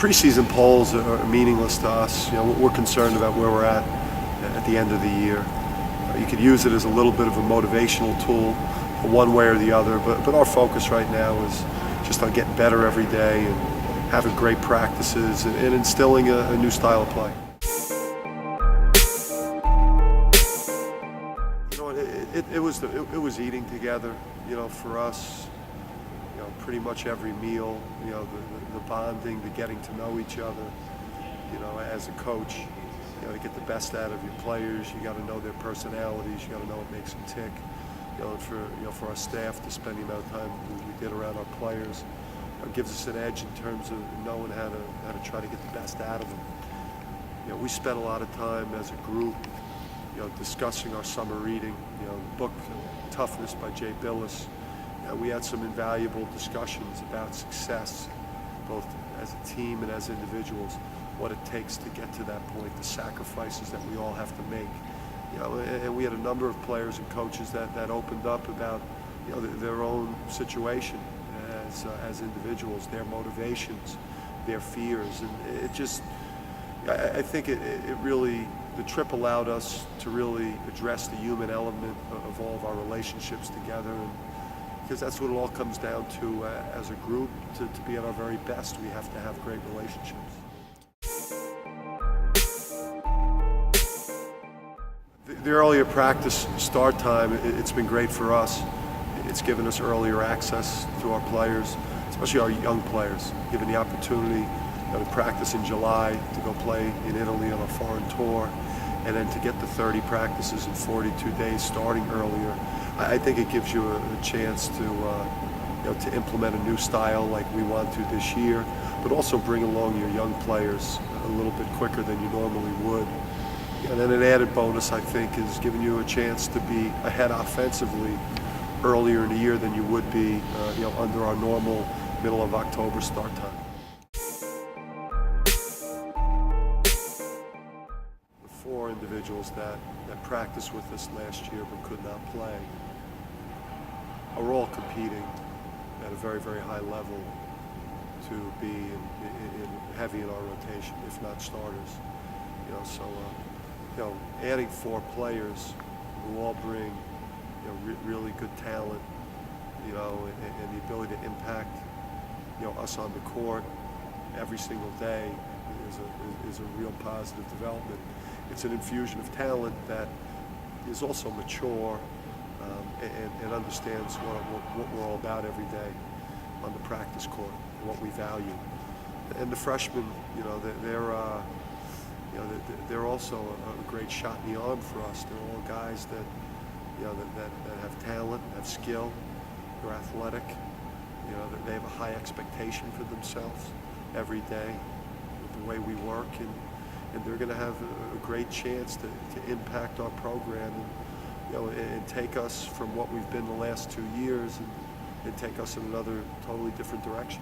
Preseason polls are meaningless to us. We're concerned about where we're at the end of the year. You could use it as a little bit of a motivational tool, one way or the other, but our focus right now is just on getting better every day and having great practices and instilling a new style of play. It was eating together, for us. Pretty much every meal, the bonding, the getting to know each other. As a coach, to get the best out of your players, you got to know their personalities. You got to know what makes them tick. For our staff to spend the amount of time we did around our players, gives us an edge in terms of knowing how to try to get the best out of them. We spent a lot of time as a group, discussing our summer reading. The book Toughness by Jay Billis. We had some invaluable discussions about success, both as a team and as individuals, what it takes to get to that point, the sacrifices that we all have to make. And we had a number of players and coaches that opened up about their own situation as individuals, their motivations, their fears, and it just, I think it really, the trip allowed us to really address the human element of all of our relationships together, and because that's what it all comes down to as a group. To be at our very best, we have to have great relationships. The earlier practice start time, it's been great for us. It's given us earlier access to our players, especially our young players, given the opportunity to practice in July, to go play in Italy on a foreign tour, and then to get the 30 practices in 42 days starting earlier. I think it gives you a chance to implement a new style like we want to this year, but also bring along your young players a little bit quicker than you normally would. And then an added bonus, I think, is giving you a chance to be ahead offensively earlier in the year than you would be under our normal middle of October start time. The 4 individuals that practiced with us last year but could not play are all competing at a very, very high level to be heavy in our rotation, if not starters. Adding 4 players who all bring really good talent, and the ability to impact us on the court every single day is a real positive development. It's an infusion of talent that is also mature and understands what we're all about every day on the practice court, and what we value. And the freshmen, they're also a great shot in the arm for us. They're all guys that have talent, have skill, they're athletic. They have a high expectation for themselves every day with the way we work, and they're going to have a great chance to impact our program and take us from what we've been the last 2 years and take us in another totally different direction.